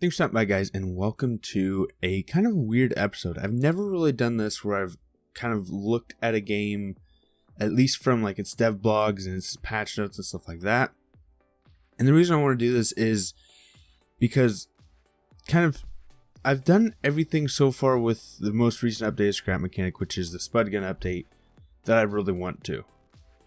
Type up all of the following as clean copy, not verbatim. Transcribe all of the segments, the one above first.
Thanks for stopping by, guys, and welcome to a kind of weird episode. I've never really done this where I've kind of looked at a game, at least from like its dev blogs and its patch notes and stuff like that. And the reason I want to do this is because I've done everything so far with the most recent update of Scrap Mechanic, which is the Spud Gun update, that I really want to.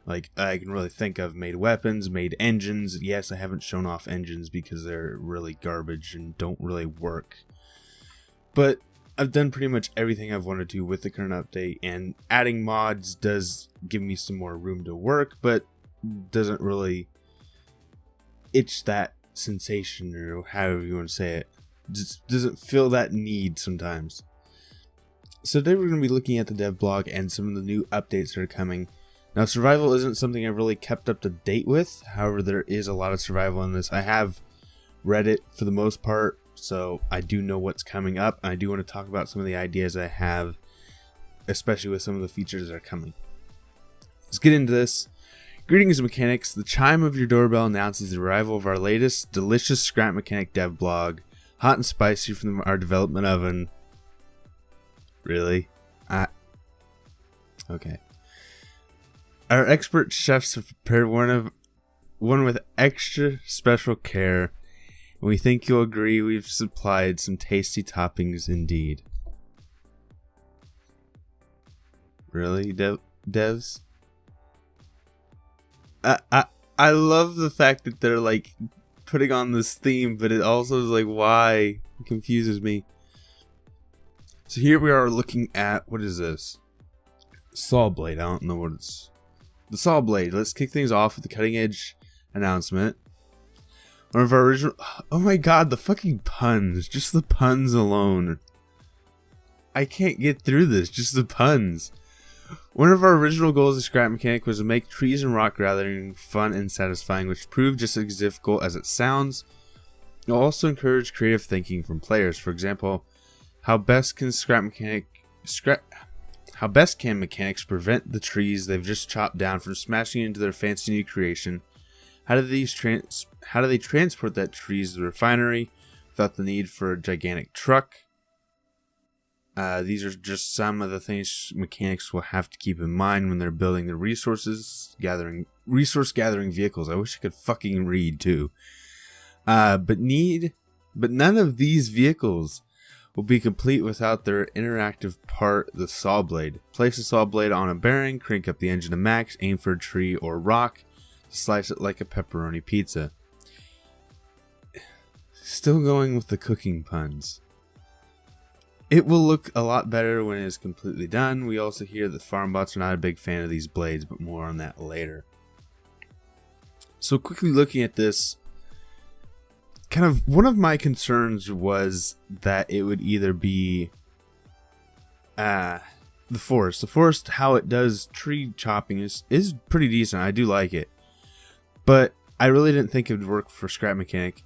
Like, I can really think of made weapons, made engines. Yes, I haven't shown off engines because they're really garbage and don't really work. But I've done pretty much everything I've wanted to with the current update, and adding mods does give me some more room to work, but doesn't really itch that sensation, or however you want to say it. Just doesn't feel that need sometimes. So today we're going to be looking at the dev blog and some of the new updates that are coming. Now, survival isn't something I've really kept up to date with. However, there is a lot of survival in this. I have read it for the most part, so I do know what's coming up. And I do want to talk about some of the ideas I have, especially with some of the features that are coming. Let's get into this. Greetings, mechanics. The chime of your doorbell announces the arrival of our latest delicious Scrap Mechanic dev blog. Hot and spicy from our development oven. Really? Okay. Our expert chefs have prepared one with extra special care, and we think you'll agree we've supplied some tasty toppings indeed. Really, devs? I love the fact that they're like putting on this theme, but it also is like, why? It confuses me. So here we are looking at, what is this? Saw blade. I don't know what it's. The saw blade. Let's kick things off with the cutting edge announcement. One of our original. Oh my god, the fucking puns. Just the puns alone. I can't get through this. Just the puns. One of our original goals of Scrap Mechanic was to make trees and rock gathering fun and satisfying, which proved just as difficult as it sounds. It will also encourage creative thinking from players. For example, how best can mechanics prevent the trees they've just chopped down from smashing into their fancy new creation? How do they transport that trees to the refinery without the need for a gigantic truck? These are just some of the things mechanics will have to keep in mind when they're building the resource gathering vehicles. I wish I could fucking read too. But none of these vehicles will be complete without their interactive part, the saw blade. Place the saw blade on a bearing, crank up the engine to max, aim for a tree or rock, slice it like a pepperoni pizza. Still going with the cooking puns. It will look a lot better when it is completely done. We also hear that farm bots are not a big fan of these blades, but more on that later. So quickly looking at this, kind of one of my concerns was that it would either be the forest. The forest, how it does tree chopping is pretty decent. I do like it. But I really didn't think it would work for Scrap Mechanic.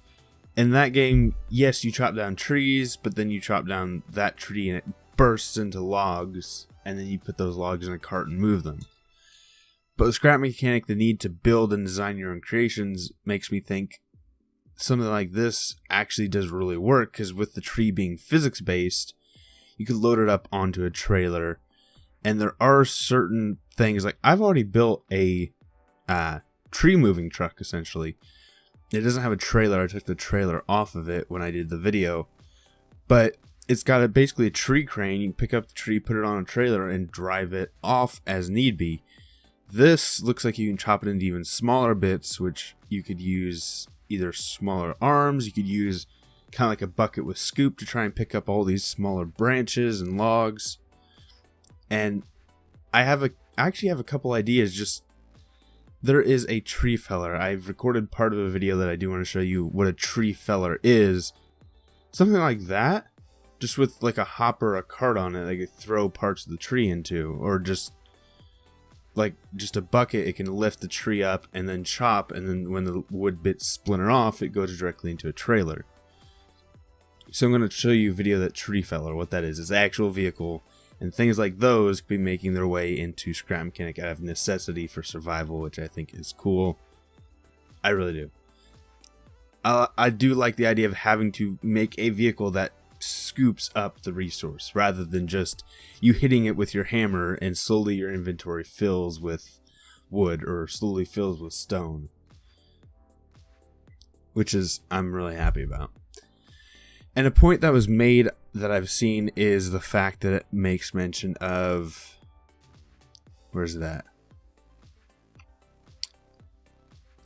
In that game, yes, you chop down trees, but then you chop down that tree and it bursts into logs, and then you put those logs in a cart and move them. But with Scrap Mechanic, the need to build and design your own creations makes me think something like this actually does really work, because with the tree being physics based, you could load it up onto a trailer, and there are certain things, like I've already built a tree moving truck essentially. It doesn't have a trailer. I took the trailer off of it when I did the video, but it's got basically a tree crane. You can pick up the tree, put it on a trailer, and drive it off as need be. This looks like you can chop it into even smaller bits, which you could use either smaller arms. You could use kind of like a bucket with scoop to try and pick up all these smaller branches and logs. And I actually have a couple ideas. Just there is a tree feller. I've recorded part of a video that I do want to show you what a tree feller is. Something like that, just with like a hopper, a cart on it, they could throw parts of the tree into, or just a bucket. It can lift the tree up and then chop, and then when the wood bits splinter off, it goes directly into a trailer. So I'm going to show you a video of that tree feller, what that is. It's an actual vehicle, and things like those could be making their way into Scrap Mechanic out of necessity for survival, which I think is cool. I really do. I do like the idea of having to make a vehicle that scoops up the resource rather than just you hitting it with your hammer and slowly your inventory fills with wood or slowly fills with stone, which is I'm really happy about. And a point that was made that I've seen is the fact that it makes mention of, where's that?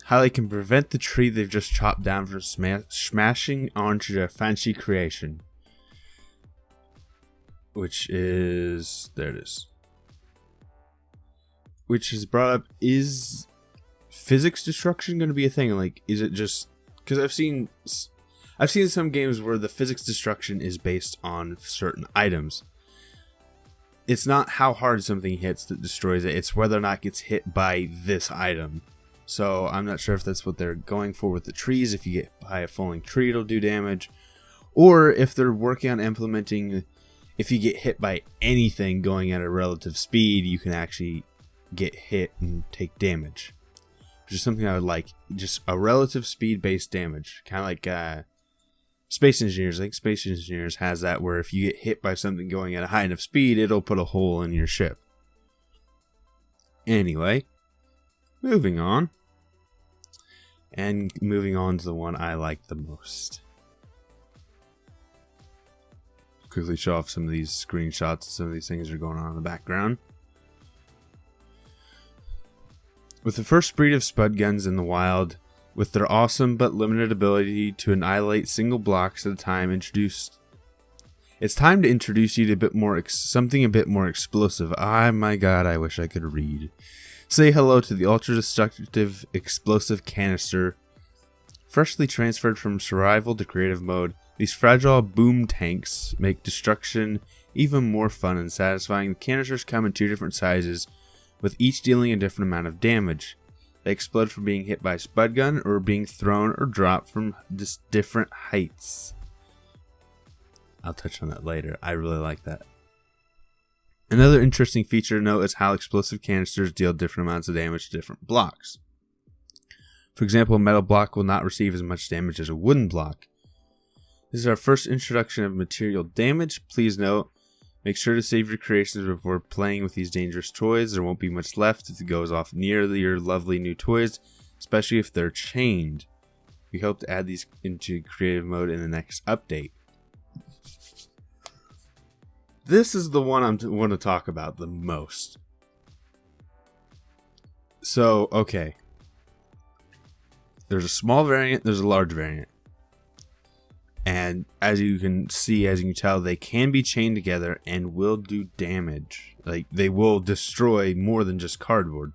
How they can prevent the tree they've just chopped down from smashing onto their fancy creation. Which is, there it is. Which is brought up, is physics destruction going to be a thing? Like, is it just, because I've seen some games where the physics destruction is based on certain items. It's not how hard something hits that destroys it, it's whether or not it gets hit by this item. So I'm not sure if that's what they're going for with the trees. If you get by a falling tree, it'll do damage. Or if they're working on implementing, if you get hit by anything going at a relative speed, you can actually get hit and take damage. Which is something I would like. Just a relative speed based damage. Kind of like Space Engineers. I think Space Engineers has that where if you get hit by something going at a high enough speed, it'll put a hole in your ship. Anyway, moving on. And moving on to the one I like the most. Quickly show off some of these screenshots. Some of these things are going on in the background. With the first breed of spud guns in the wild, with their awesome but limited ability to annihilate single blocks at a time introduced, it's time to introduce you to something a bit more explosive. My god, I wish I could read. Say hello to the ultra-destructive explosive canister. Freshly transferred from survival to creative mode, these fragile boom tanks make destruction even more fun and satisfying. The canisters come in 2 different sizes, with each dealing a different amount of damage. They explode from being hit by a spud gun or being thrown or dropped from just different heights. I'll touch on that later. I really like that. Another interesting feature to note is how explosive canisters deal different amounts of damage to different blocks. For example, a metal block will not receive as much damage as a wooden block. This is our first introduction of material damage. Please note, make sure to save your creations before playing with these dangerous toys. There won't be much left if it goes off near your lovely new toys, especially if they're chained. We hope to add these into creative mode in the next update. This is the one I want to talk about the most. So, okay. There's a small variant, there's a large variant. And as you can see, as you can tell, they can be chained together and will do damage. Like, they will destroy more than just cardboard.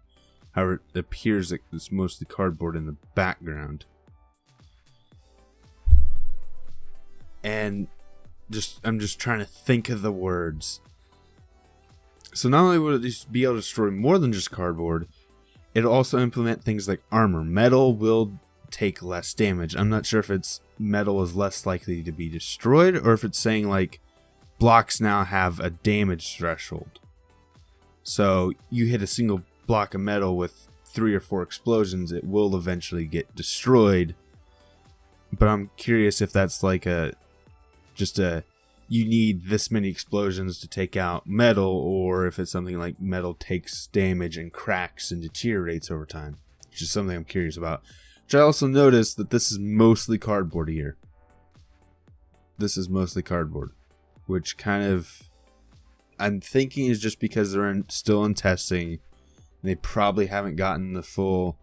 However, it appears like it's mostly cardboard in the background. And I'm just trying to think of the words. So not only will it just be able to destroy more than just cardboard, it'll also implement things like armor. Metal will take less damage. I'm not sure if it's metal is less likely to be destroyed or if it's saying like blocks now have a damage threshold. So you hit a single block of metal with 3 or 4 explosions, it will eventually get destroyed. But I'm curious if that's like you need this many explosions to take out metal, or if it's something like metal takes damage and cracks and deteriorates over time, which is something I'm curious about. Which I also noticed that this is mostly cardboard here. This is mostly cardboard, which kind of I'm thinking is just because they're still in testing, and they probably haven't gotten the full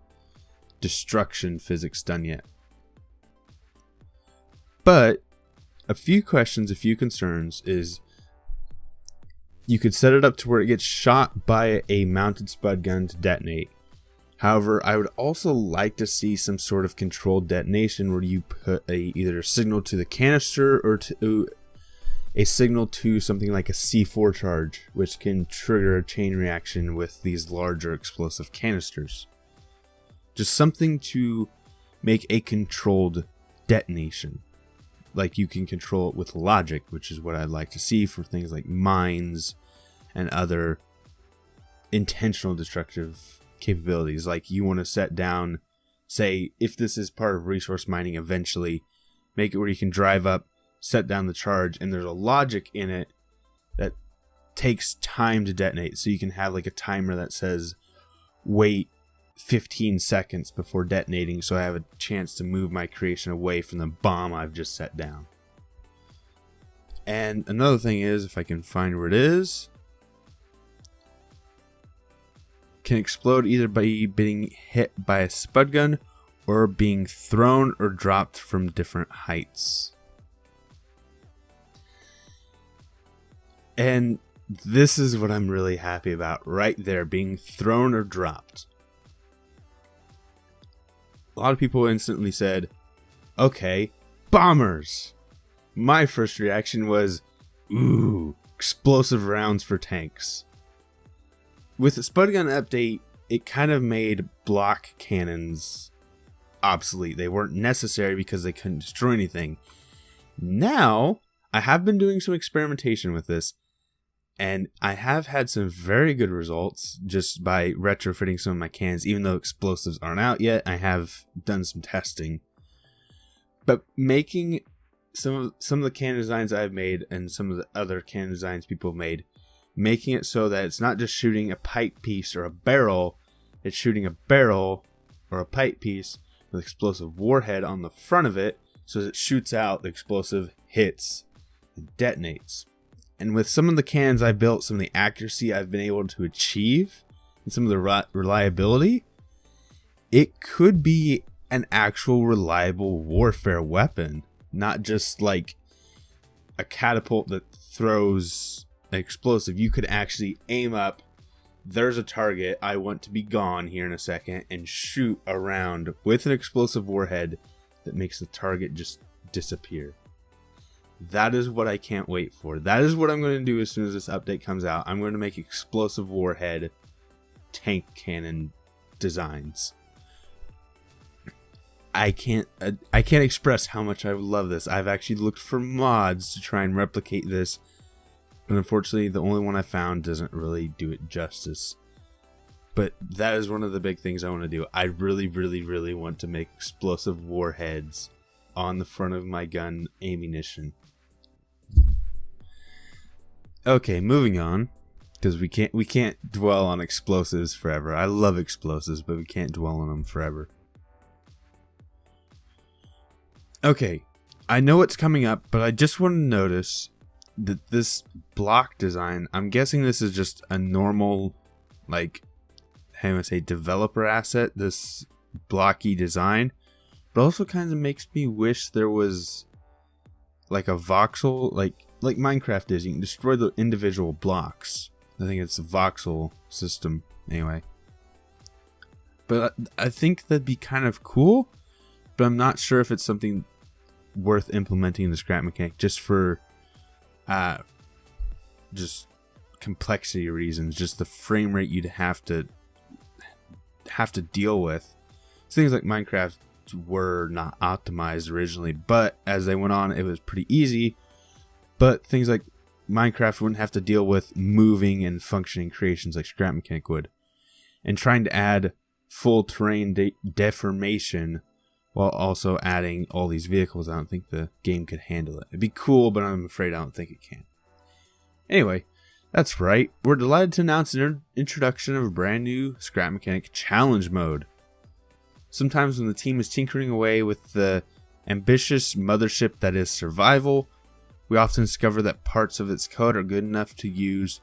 destruction physics done yet. But a few questions, a few concerns is you could set it up to where it gets shot by a mounted spud gun to detonate. However, I would also like to see some sort of controlled detonation where you put either a signal to the canister or to a signal to something like a C4 charge, which can trigger a chain reaction with these larger explosive canisters. Just something to make a controlled detonation. Like you can control it with logic, which is what I'd like to see for things like mines and other intentional destructive capabilities. Like you want to set down say, if this is part of resource mining eventually, make it where you can drive up, set down the charge, and there's a logic in it that takes time to detonate. So you can have like a timer that says, wait 15 seconds before detonating, so I have a chance to move my creation away from the bomb I've just set down. And another thing is, if I can find where it is, can explode either by being hit by a spud gun or being thrown or dropped from different heights. And this is what I'm really happy about right there, being thrown or dropped. A lot of people instantly said, okay, bombers. My first reaction was, ooh, explosive rounds for tanks. With the Spud Gun update, it kind of made block cannons obsolete. They weren't necessary because they couldn't destroy anything. Now, I have been doing some experimentation with this, and I have had some very good results just by retrofitting some of my cannons. Even though explosives aren't out yet, I have done some testing. But making some of the cannon designs I've made and some of the other cannon designs people have made, making it so that it's not just shooting a pipe piece or a barrel, it's shooting a barrel or a pipe piece with explosive warhead on the front of it, so as it shoots out, the explosive hits and detonates. And with some of the cannons I built, some of the accuracy I've been able to achieve, and some of the reliability, it could be an actual reliable warfare weapon, not just like a catapult that throws explosive. You could actually aim up, there's a target, I want to be gone here in a second, and shoot around with an explosive warhead that makes the target just disappear. That is what I can't wait for. That is what I'm going to do as soon as this update comes out. I'm going to make explosive warhead tank cannon designs. I can't express how much I love this. I've actually looked for mods to try and replicate this, but unfortunately the only one I found doesn't really do it justice. But that is one of the big things I want to do. I really, really, really want to make explosive warheads on the front of my gun ammunition. Okay, moving on, because we can't dwell on explosives forever. I love explosives, but we can't dwell on them forever. Okay, I know it's coming up, but I just want to notice that this block design, I'm guessing this is just a normal, like, how do I say, developer asset, this blocky design, but also kind of makes me wish there was like a voxel, like Minecraft is. You can destroy the individual blocks. I think it's a voxel system anyway. But I think that'd be kind of cool, but I'm not sure if it's something worth implementing in the scrap mechanic just for just complexity reasons, just the frame rate you'd have to deal with. Things like Minecraft were not optimized originally, but as they went on, it was pretty easy. But things like Minecraft wouldn't have to deal with moving and functioning creations like scrap mechanic would, and trying to add full terrain deformation while also adding all these vehicles, I don't think the game could handle it. It'd be cool, but I'm afraid I don't think it can. Anyway, that's right. We're delighted to announce an introduction of a brand new scrap mechanic challenge mode. Sometimes when the team is tinkering away with the ambitious mothership that is survival, we often discover that parts of its code are good enough to use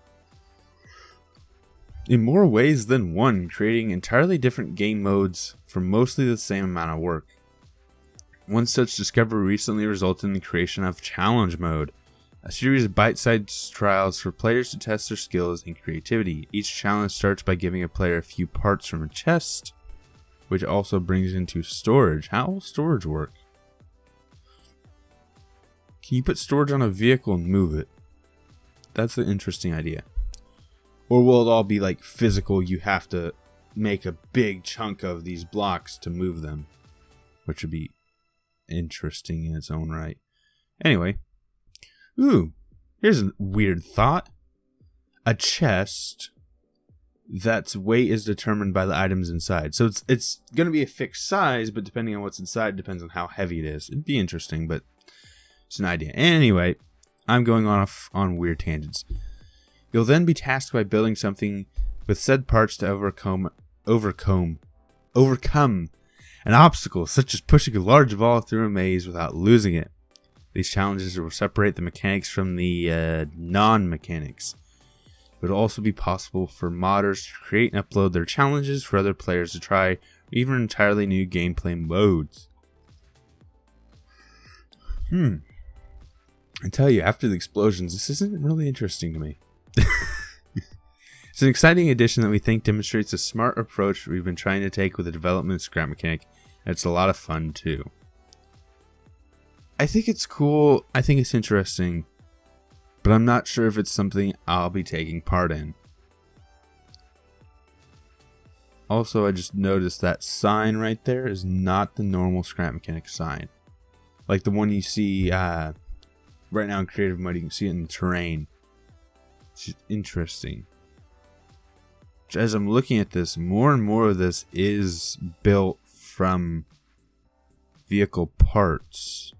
in more ways than one, creating entirely different game modes for mostly the same amount of work. One such discovery recently resulted in the creation of Challenge Mode, a series of bite-sized trials for players to test their skills and creativity. Each challenge starts by giving a player a few parts from a chest, which also brings into storage. How will storage work? Can you put storage on a vehicle and move it? That's an interesting idea. Or will it all be like physical, you have to make a big chunk of these blocks to move them? Which would be interesting in its own right. Anyway. Ooh, here's a weird thought. A chest that's weight is determined by the items inside. So it's going to be a fixed size, but depending on what's inside depends on how heavy it is. It'd be interesting, but it's an idea. Anyway, I'm going off on weird tangents. You'll then be tasked by building something with said parts to overcome an obstacle, such as pushing a large ball through a maze without losing it. These challenges will separate the mechanics from the non-mechanics. It would also be possible for modders to create and upload their challenges for other players to try, or even entirely new gameplay modes. I tell you, after the explosions, this isn't really interesting to me. It's an exciting addition that we think demonstrates a smart approach we've been trying to take with the development of scrap mechanic, and it's a lot of fun too. I think it's cool, I think it's interesting, but I'm not sure if it's something I'll be taking part in. Also, I just noticed that sign right there is not the normal scrap mechanic sign. Like the one you see right now in creative mode, you can see it in the terrain. It's just interesting. As I'm looking at this, more and more of this is built from vehicle parts.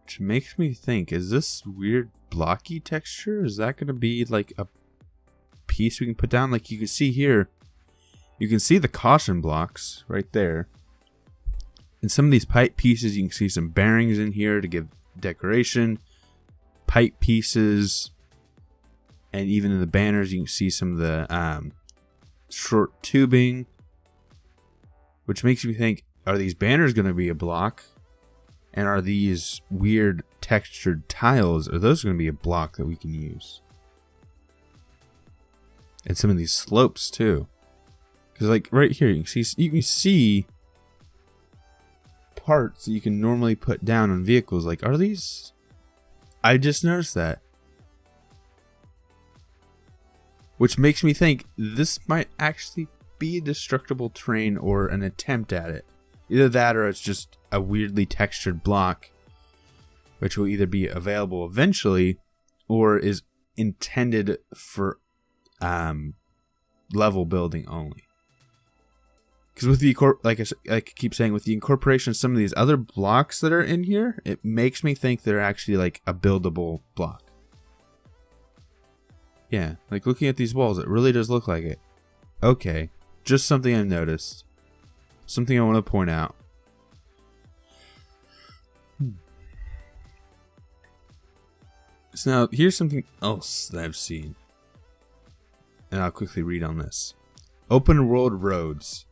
Which makes me think, is this weird blocky texture? Is that going to be like a piece we can put down? Like you can see here, you can see the caution blocks right there. In some of these pipe pieces, you can see some bearings in here to give decoration. Pipe pieces. And even in the banners, you can see some of the short tubing. Which makes me think, are these banners going to be a block? And are these weird textured tiles, are those going to be a block that we can use? And some of these slopes too. Because like right here, you can see parts that you can normally put down on vehicles. Like, are these... I just noticed that. Which makes me think this might actually be a destructible terrain or an attempt at it. Either that or it's just a weirdly textured block, which will either be available eventually or is intended for level building only. Because with the like I keep saying, with the incorporation of some of these other blocks that are in here, it makes me think they're actually like a buildable block. Yeah, like looking at these walls, it really does look like it. Okay, just something I noticed. Something I want to point out. So now, here's something else that I've seen. And I'll quickly read on this. Open world roads.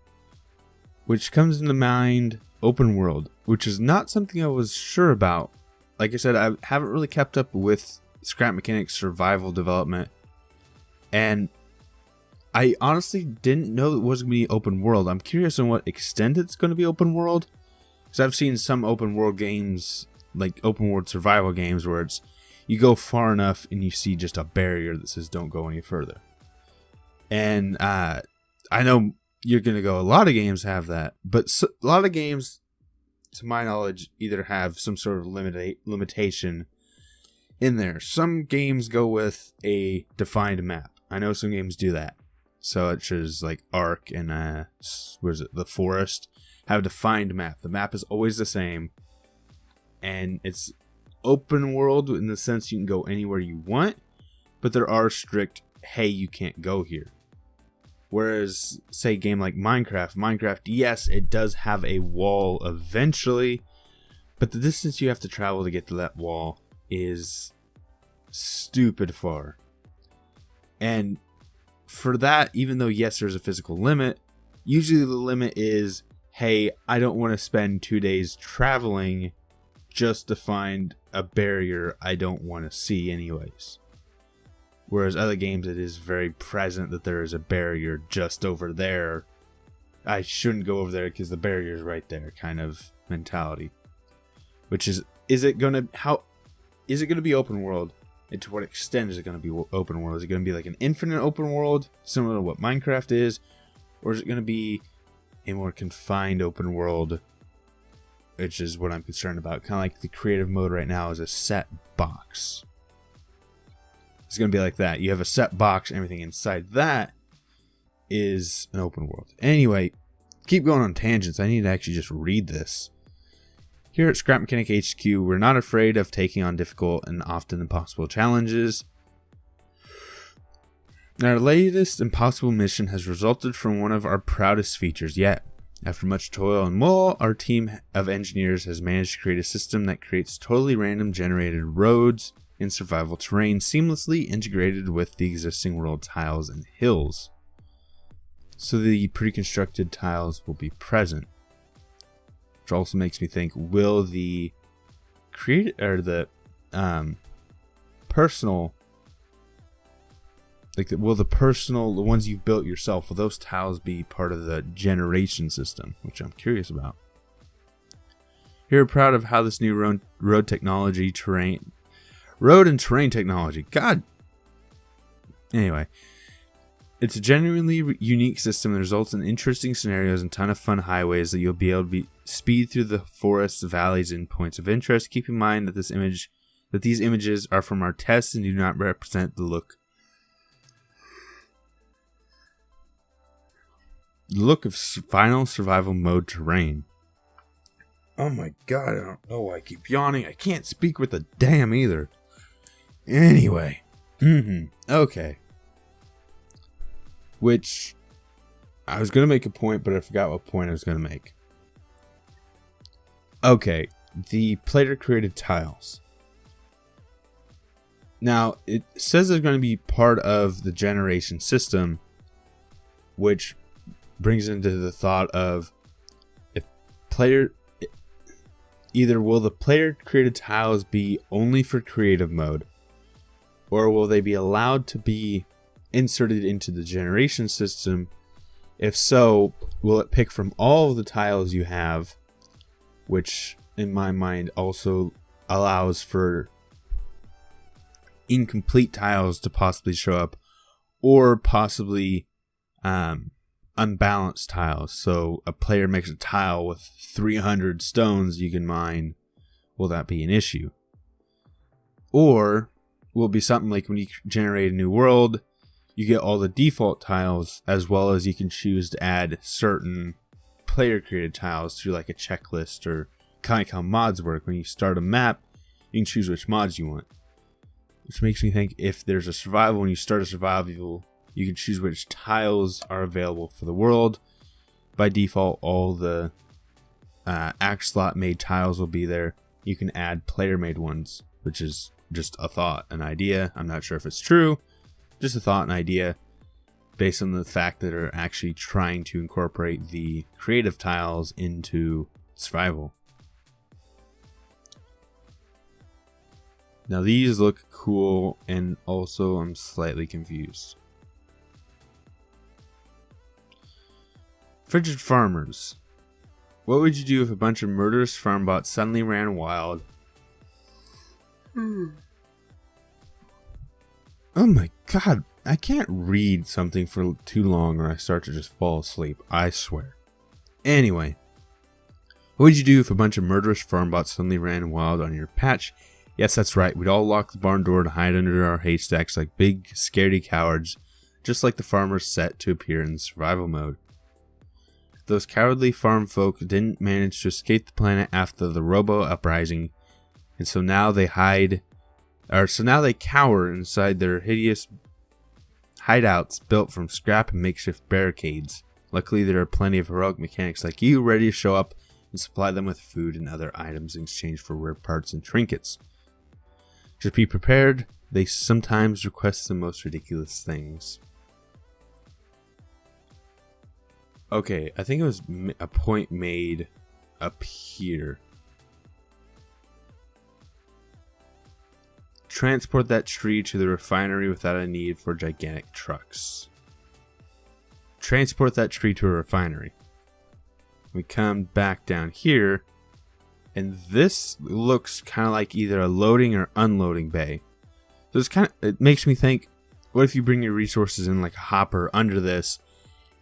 Which comes into mind, open world. Which is not something I was sure about. Like I said, I haven't really kept up with scrap mechanics survival development. And I honestly didn't know it was going to be open world. I'm curious on what extent it's going to be open world. Because I've seen some open world games, like open world survival games, where it's you go far enough and you see just a barrier that says don't go any further. And I know you're going to go, a lot of games have that. But a lot of games, to my knowledge, either have some sort of limitation in there. Some games go with a defined map. I know some games do that. Such as like Ark and The Forest have a defined map. The map is always the same, and it's open world in the sense you can go anywhere you want, but there are strict, hey, you can't go here. Whereas, say, a game like Minecraft, yes, it does have a wall eventually, but the distance you have to travel to get to that wall is stupid far. And for that, even though yes, there's a physical limit, usually the limit is, hey, I don't want to spend 2 days traveling just to find a barrier I don't want to see anyways. Whereas other games, it is very present that there is a barrier just over there. I shouldn't go over there because the barrier is right there kind of mentality. Which is it going to be open world? And to what extent is it going to be open world? Is it going to be like an infinite open world, similar to what Minecraft is? Or is it going to be a more confined open world, which is what I'm concerned about? Kind of like the creative mode right now is a set box. It's going to be like that. You have a set box, everything inside that is an open world. Anyway, keep going on tangents. I need to actually just read this. Here at Scrap Mechanic HQ, we're not afraid of taking on difficult and often impossible challenges. Our latest impossible mission has resulted from one of our proudest features yet. After much toil and woe, our team of engineers has managed to create a system that creates totally random generated roads in survival terrain seamlessly integrated with the existing world tiles and hills. So the pre-constructed tiles will be present. Which also makes me think, will the personal, the ones you've built yourself, will those tiles be part of the generation system, which I'm curious about. Here, we're proud of how this new road and terrain technology. God. Anyway, it's a genuinely unique system that results in interesting scenarios and a ton of fun highways that you'll be able to speed through the forests, valleys, and points of interest. Keep in mind that these images are from our tests and do not represent the look of final survival mode terrain. Oh my god, I don't know why I keep yawning. I can't speak with a damn either. Anyway. Okay. Which, I was going to make a point, but I forgot what point I was going to make. Okay, the player-created tiles. Now, it says they're going to be part of the generation system, which brings into the thought of, either will the player-created tiles be only for creative mode, or will they be allowed to be inserted into the generation system? If so, will it pick from all of the tiles you have, which in my mind also allows for incomplete tiles to possibly show up, or possibly unbalanced tiles? So a player makes a tile with 300 stones you can mine. Will that be an issue? Or will it be something like when you generate a new world, you get all the default tiles, as well as you can choose to add certain player-created tiles through like a checklist, or kind of how mods work. When you start a map, you can choose which mods you want. Which makes me think, if there's a survival, when you start a survival, you can choose which tiles are available for the world. By default, all the Axolot-made tiles will be there. You can add player-made ones, which is just a thought, an idea. I'm not sure if it's true. Just a thought, an idea, based on the fact that they're actually trying to incorporate the creative tiles into survival. Now these look cool, and also I'm slightly confused. Frigid farmers. What would you do if a bunch of murderous farm bots suddenly ran wild? Oh my god, I can't read something for too long or I start to just fall asleep, I swear. Anyway, what would you do if a bunch of murderous farm bots suddenly ran wild on your patch? Yes, that's right, we'd all lock the barn door to hide under our haystacks like big, scaredy cowards, just like the farmers set to appear in survival mode. Those cowardly farm folk didn't manage to escape the planet after the Robo Uprising, and so now they cower inside their hideous hideouts built from scrap and makeshift barricades. Luckily, there are plenty of heroic mechanics like you ready to show up and supply them with food and other items in exchange for rare parts and trinkets. Just be prepared, they sometimes request the most ridiculous things. Okay, I think it was a point made up here. Transport that tree to the refinery without a need for gigantic trucks. Transport that tree to a refinery. We come back down here, and this looks kind of like either a loading or unloading bay. So it makes me think, what if you bring your resources in like a hopper under this,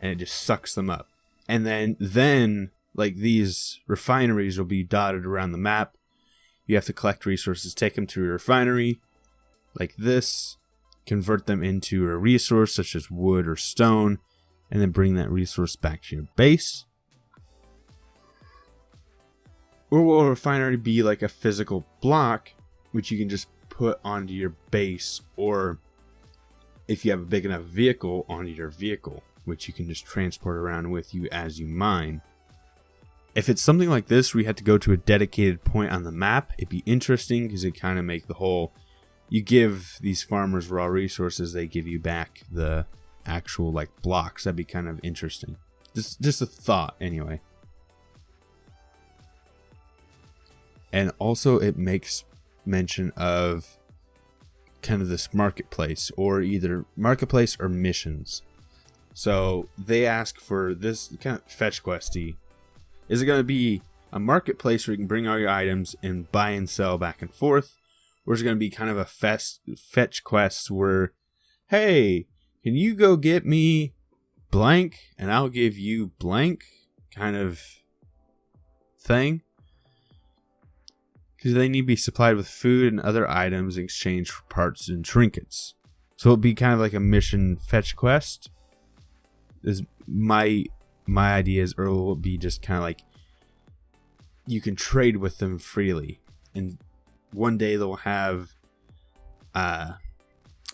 and it just sucks them up? And then like these refineries will be dotted around the map. You have to collect resources, take them to a refinery like this, convert them into a resource such as wood or stone, and then bring that resource back to your base. Or will a refinery be like a physical block, which you can just put onto your base, or if you have a big enough vehicle, onto your vehicle, which you can just transport around with you as you mine. If it's something like this where you have to go to a dedicated point on the map, it'd be interesting because it kind of make the whole, you give these farmers raw resources, they give you back the actual like blocks. That'd be kind of interesting. Just a thought anyway. And also it makes mention of kind of this marketplace, or either marketplace or missions. So they ask for this kind of fetch questy. Is it going to be a marketplace where you can bring all your items and buy and sell back and forth? Or is it going to be kind of a fetch quest where, hey, can you go get me blank and I'll give you blank kind of thing? Because they need to be supplied with food and other items in exchange for parts and trinkets. So it'll be kind of like a mission fetch quest. Is my ideas, or will it be just kind of like you can trade with them freely, and one day they'll have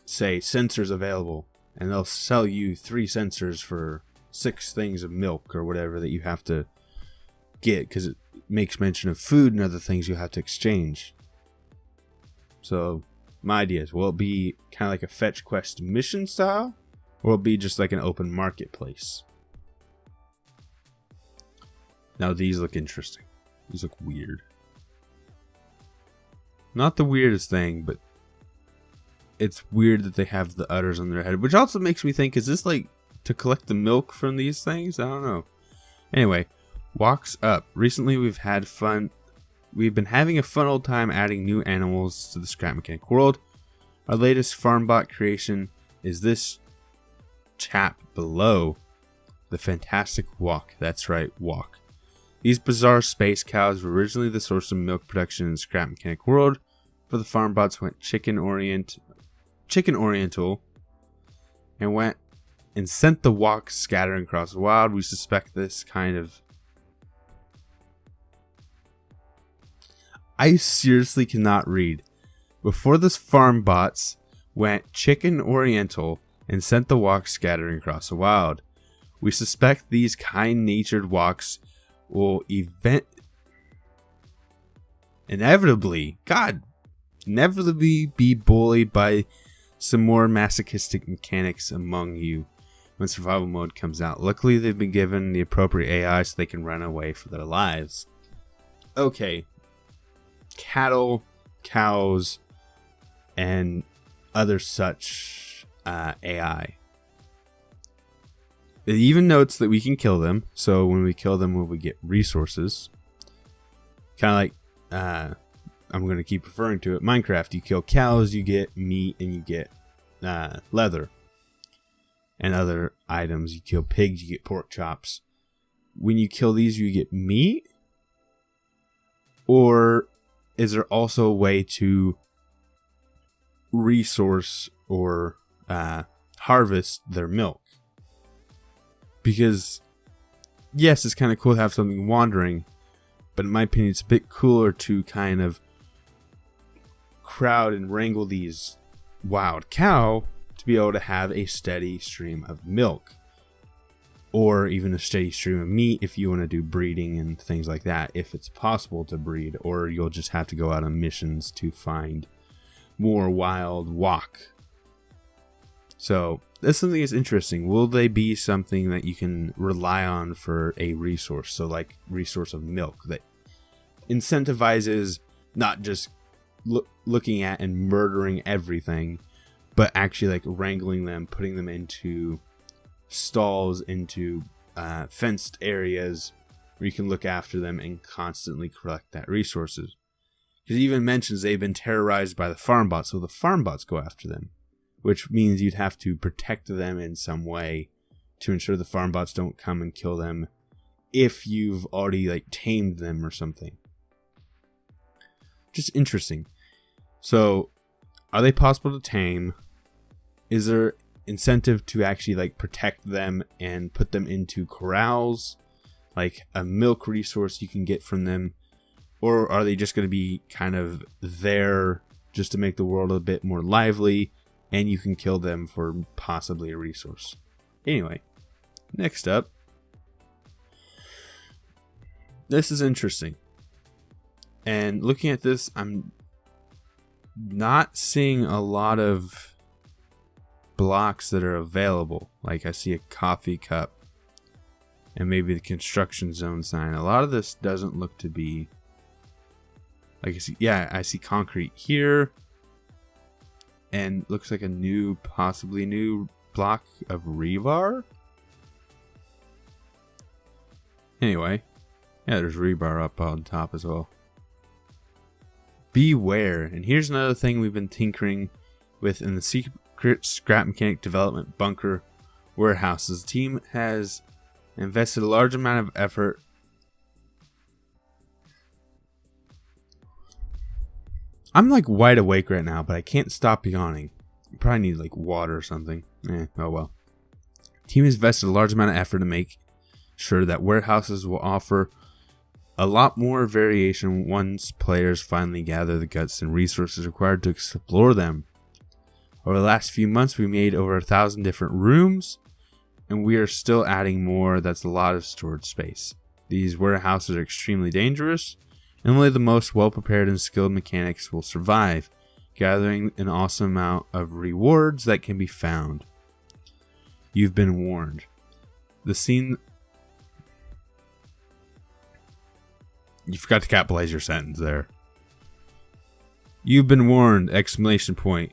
say sensors available, and they'll sell you 3 sensors for 6 things of milk or whatever that you have to get, because it makes mention of food and other things you have to exchange. So my idea is, will it be kind of like a fetch quest mission style, or will it be just like an open marketplace? Now these look interesting. These look weird. Not the weirdest thing, but it's weird that they have the udders on their head, which also makes me think, is this like to collect the milk from these things? I don't know. Anyway, walks up. Recently we've been having a fun old time adding new animals to the scrap mechanic world. Our latest farm bot creation is this chap below, the fantastic Walk. That's right, Walk. These bizarre space cows were originally the source of milk production in the scrap mechanic world. For the farm bots went chicken oriental, and went and sent the Walk scattering across the wild. We suspect this kind of, I seriously cannot read. Before this farm bots went chicken oriental and sent the Walk scattering across the wild. We suspect these kind-natured Walks will inevitably be bullied by some more masochistic mechanics among you when survival mode comes out. Luckily, they've been given the appropriate AI so they can run away for their lives. Okay. Cattle, cows, and other such AI. It even notes that we can kill them, so when we kill them, we get resources. Kind of like, I'm going to keep referring to it, Minecraft. You kill cows, you get meat, and you get leather. And other items. You kill pigs, you get pork chops. When you kill these, you get meat? Or is there also a way to resource or harvest their milk? Because, yes, it's kind of cool to have something wandering, but in my opinion, it's a bit cooler to kind of crowd and wrangle these wild cow to be able to have a steady stream of milk, or even a steady stream of meat if you want to do breeding and things like that, if it's possible to breed, or you'll just have to go out on missions to find more wild Walk. So that's something that's interesting. Will they be something that you can rely on for a resource? So like resource of milk that incentivizes not just looking at and murdering everything, but actually like wrangling them, putting them into stalls, into fenced areas where you can look after them and constantly collect that resources. Because it even mentions they've been terrorized by the farm bots, so the farm bots go after them, which means you'd have to protect them in some way to ensure the farm bots don't come and kill them if you've already like tamed them or something. Just interesting. So, are they possible to tame? is there incentive to actually like protect them and put them into corrals, like a milk resource you can get from them? Or are they just going to be kind of there just to make the world a bit more lively, and you can kill them for possibly a resource? Anyway, next up. This is interesting. And looking at this, I'm not seeing a lot of blocks that are available. Like I see a coffee cup and maybe the construction zone sign. A lot of this doesn't look to be... Like I see concrete here, and looks like a possibly new block of rebar. Anyway, yeah, there's rebar up on top as well. Beware, and here's another thing we've been tinkering with in the secret scrap mechanic development bunker warehouses. The team has invested a large amount of effort. I'm like wide awake right now, but I can't stop yawning. I probably need like water or something. Oh well. Team has invested a large amount of effort to make sure that warehouses will offer a lot more variation once players finally gather the guts and resources required to explore them. Over the last few months, we made over 1,000 different rooms, and we are still adding more. That's a lot of storage space. These warehouses are extremely dangerous, and only the most well-prepared and skilled mechanics will survive, gathering an awesome amount of rewards that can be found. You've been warned. The scene... You forgot to capitalize your sentence there. You've been warned! Exclamation point.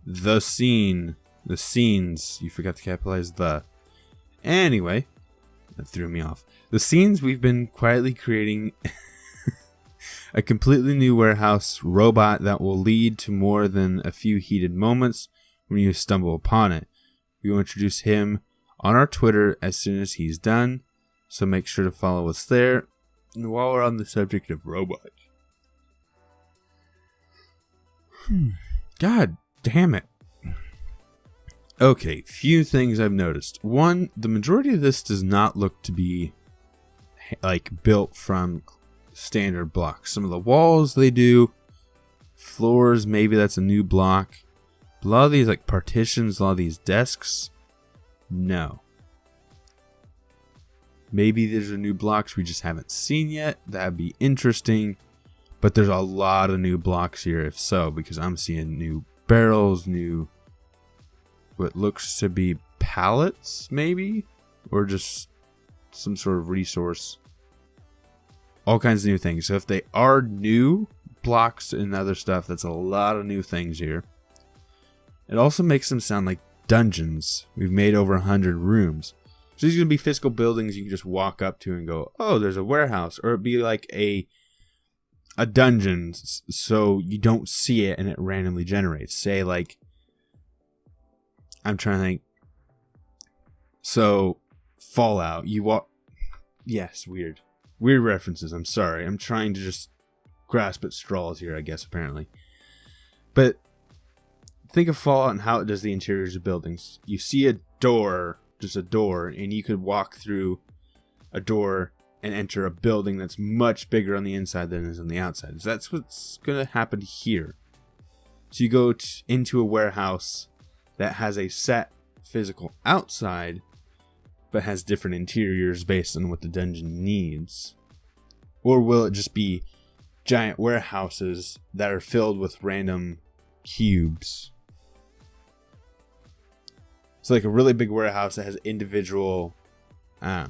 The scene. The scenes. You forgot to capitalize the. Anyway. That threw me off. The scenes we've been quietly creating... A completely new warehouse robot that will lead to more than a few heated moments when you stumble upon it. We will introduce him on our Twitter as soon as he's done, so make sure to follow us there. And while we're on the subject of robots, God damn it. Okay, few things I've noticed. One, the majority of this does not look to be like built from standard blocks. Some of the walls they do, floors, maybe that's a new block. A lot of these like partitions, a lot of these desks, no. Maybe there's a new blocks we just haven't seen yet. That'd be interesting. But there's a lot of new blocks here, if so, because I'm seeing new barrels, new what looks to be pallets, maybe, or just some sort of resource. All kinds of new things. So if they are new blocks and other stuff, that's a lot of new things here. It also makes them sound like dungeons. We've made over 100 rooms. So these are going to be physical buildings you can just walk up to and go, oh, there's a warehouse. Or it'd be like a dungeon, so you don't see it and it randomly generates. Say like, I'm trying to think. So Fallout, you walk. Yes, weird. Weird references, I'm sorry. I'm trying to just grasp at straws here, I guess, apparently. But think of Fallout and how it does the interiors of buildings. You see a door, just a door, and you could walk through a door and enter a building that's much bigger on the inside than it is on the outside. So that's what's going to happen here. So you go into a warehouse that has a set physical outside, but has different interiors based on what the dungeon needs? Or will it just be giant warehouses that are filled with random cubes? So like a really big warehouse that has individual... how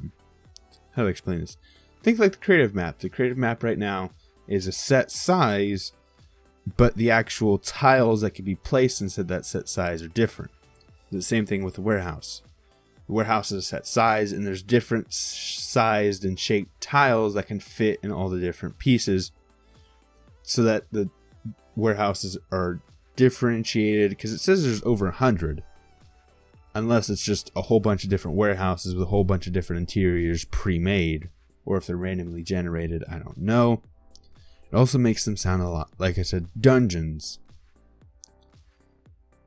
do I explain this? Think like the creative map. The creative map right now is a set size, but the actual tiles that can be placed inside that set size are different. The same thing with the warehouse. The warehouse is a set size, and there's different sized and shaped tiles that can fit in all the different pieces, so that the warehouses are differentiated. Because it says there's over 100, unless it's just a whole bunch of different warehouses with a whole bunch of different interiors pre-made, or if they're randomly generated, I don't know. It also makes them sound a lot, like I said, dungeons,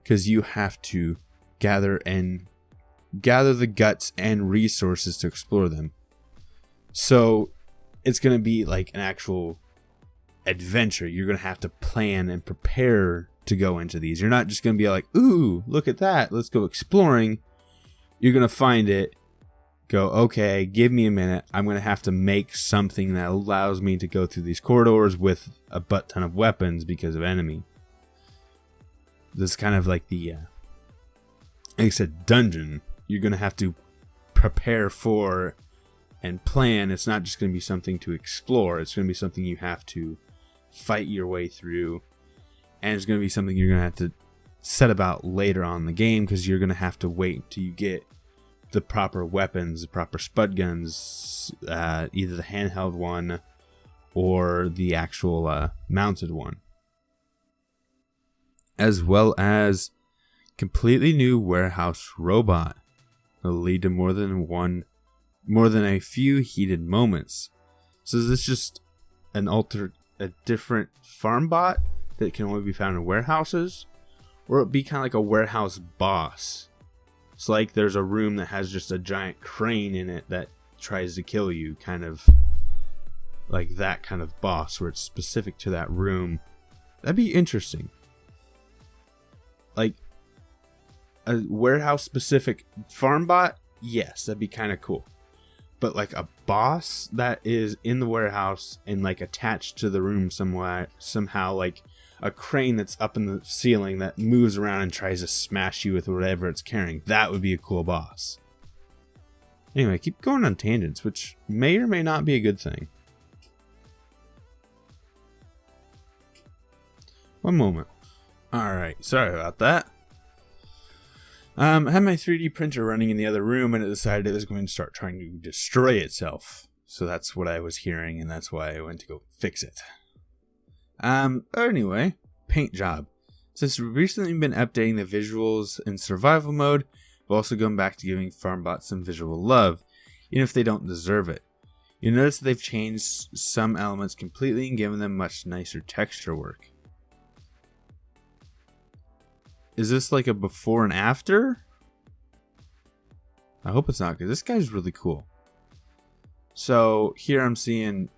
because you have to gather the guts and resources to explore them. So it's going to be like an actual adventure. You're going to have to plan and prepare to go into these. You're not just going to be like, ooh, look at that, let's go exploring. You're going to find it, go, okay, give me a minute. I'm going to have to make something that allows me to go through these corridors with a butt ton of weapons because of enemy. This is kind of like the, like I said, dungeon. You're going to have to prepare for and plan. It's not just going to be something to explore. It's going to be something you have to fight your way through. And it's going to be something you're going to have to set about later on in the game, because you're going to have to wait until you get the proper weapons, the proper spud guns, either the handheld one or the actual mounted one. As well as completely new warehouse robot. It'll lead to more than a few heated moments. So is this just a different farm bot that can only be found in warehouses? Or it be kind of like a warehouse boss? It's like there's a room that has just a giant crane in it that tries to kill you, kind of like that kind of boss where it's specific to that room. That'd be interesting. Like a warehouse specific farm bot, yes, that'd be kind of cool. But like a boss that is in the warehouse and like attached to the room somehow, like a crane that's up in the ceiling that moves around and tries to smash you with whatever it's carrying, that would be a cool boss. Anyway, keep going on tangents, which may or may not be a good thing. One moment. Alright, sorry about that. I had my 3D printer running in the other room, and it decided it was going to start trying to destroy itself. So that's what I was hearing, and that's why I went to go fix it. Anyway, paint job. Since we've recently been updating the visuals in survival mode, we've also gone back to giving farmbots some visual love, even if they don't deserve it. You'll notice that they've changed some elements completely and given them much nicer texture work. Is this like a before and after? I hope it's not, because this guy's really cool. So here I'm seeing...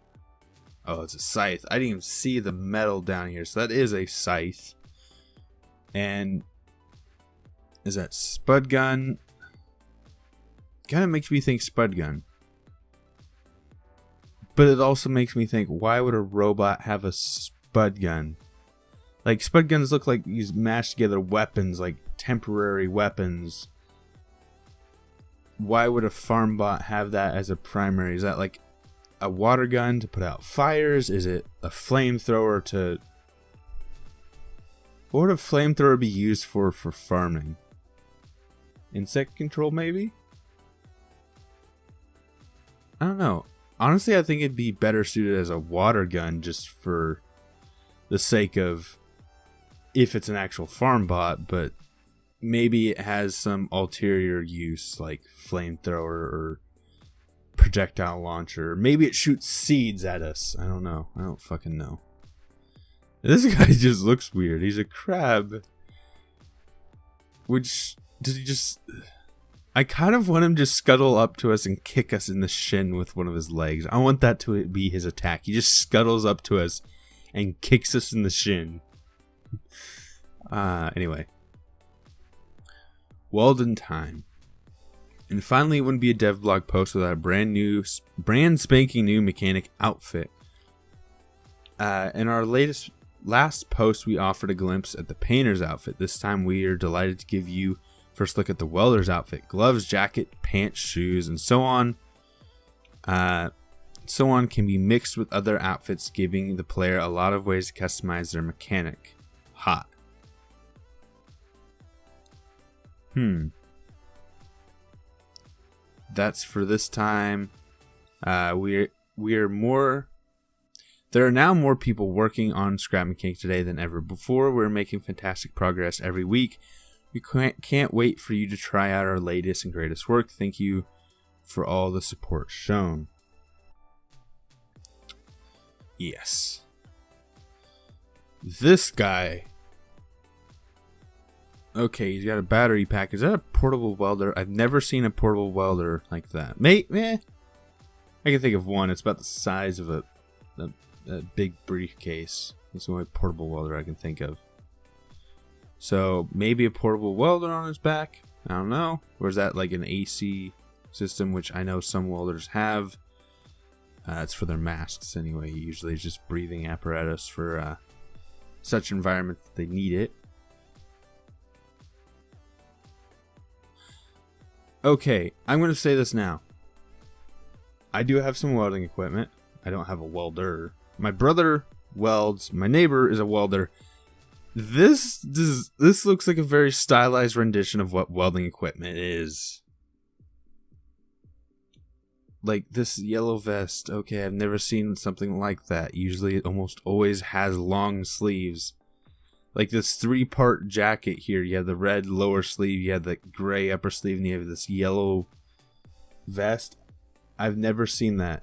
Oh, it's a scythe. I didn't even see the metal down here. So that is a scythe. And is that spud gun? Kind of makes me think spud gun. But it also makes me think, why would a robot have a spud gun? Like, spud guns look like these mashed together weapons, like temporary weapons. Why would a farm bot have that as a primary? Is that like a water gun to put out fires? Is it a flamethrower to... What would a flamethrower be used for farming? Insect control, maybe? I don't know. Honestly, I think it'd be better suited as a water gun, just for the sake of if it's an actual farm bot, but maybe it has some ulterior use like flamethrower or projectile launcher. Maybe it shoots seeds at us. I don't know. I don't fucking know. This guy just looks weird. He's a crab. Which, does he just... I kind of want him to scuttle up to us and kick us in the shin with one of his legs. I want that to be his attack. He just scuttles up to us and kicks us in the shin. Anyway. Walden time. And finally, it wouldn't be a dev blog post without a brand spanking new mechanic outfit. In our last post, we offered a glimpse at the painter's outfit. This time, we are delighted to give you first look at the welder's outfit: gloves, jacket, pants, shoes, and so on. So on can be mixed with other outfits, giving the player a lot of ways to customize their mechanic. Hot. That's for this time. We are more. There are now more people working on Scrap Mechanic today than ever before. We're making fantastic progress every week. We can't wait for you to try out our latest and greatest work. Thank you for all the support shown. Yes. This guy Okay, he's got a battery pack. Is that a portable welder? I've never seen a portable welder like that. I can think of one. It's about the size of a big briefcase. It's the only portable welder I can think of. So maybe a portable welder on his back. I don't know. Or is that like an AC system, which I know some welders have? It's for their masks anyway. Usually it's just breathing apparatus for such environments that they need it. Okay, I'm going to say this now. I do have some welding equipment. I don't have a welder. My brother welds. My neighbor is a welder. This looks like a very stylized rendition of what welding equipment is. Like this yellow vest. Okay, I've never seen something like that. Usually it almost always has long sleeves. Like this 3-part jacket here. You have the red lower sleeve, you have the gray upper sleeve, and you have this yellow vest. I've never seen that.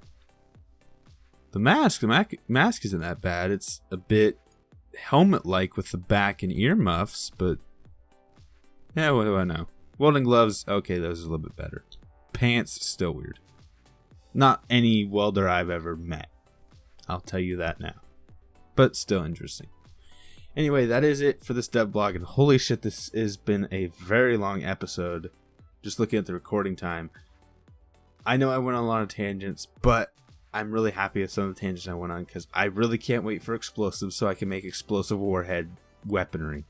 The mask isn't that bad. It's a bit helmet-like with the back and earmuffs, but yeah, what do I know? Welding gloves, okay, those are a little bit better. Pants, still weird. Not any welder I've ever met. I'll tell you that now. But still interesting. Anyway, that is it for this dev blog, and holy shit, this has been a very long episode. Just looking at the recording time. I know I went on a lot of tangents, but I'm really happy with some of the tangents I went on, because I really can't wait for explosives so I can make explosive warhead weaponry.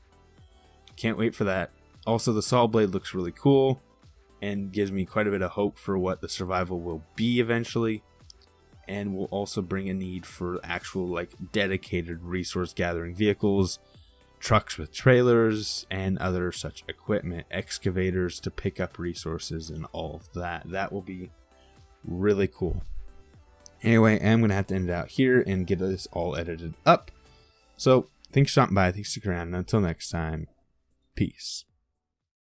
Can't wait for that. Also, the saw blade looks really cool, and gives me quite a bit of hope for what the survival will be eventually. And will also bring a need for actual, like, dedicated resource gathering vehicles, trucks with trailers, and other such equipment, excavators to pick up resources and all of that. That will be really cool. Anyway, I'm going to have to end it out here and get this all edited up. So, thanks for stopping by, thanks for sticking around, and until next time, peace.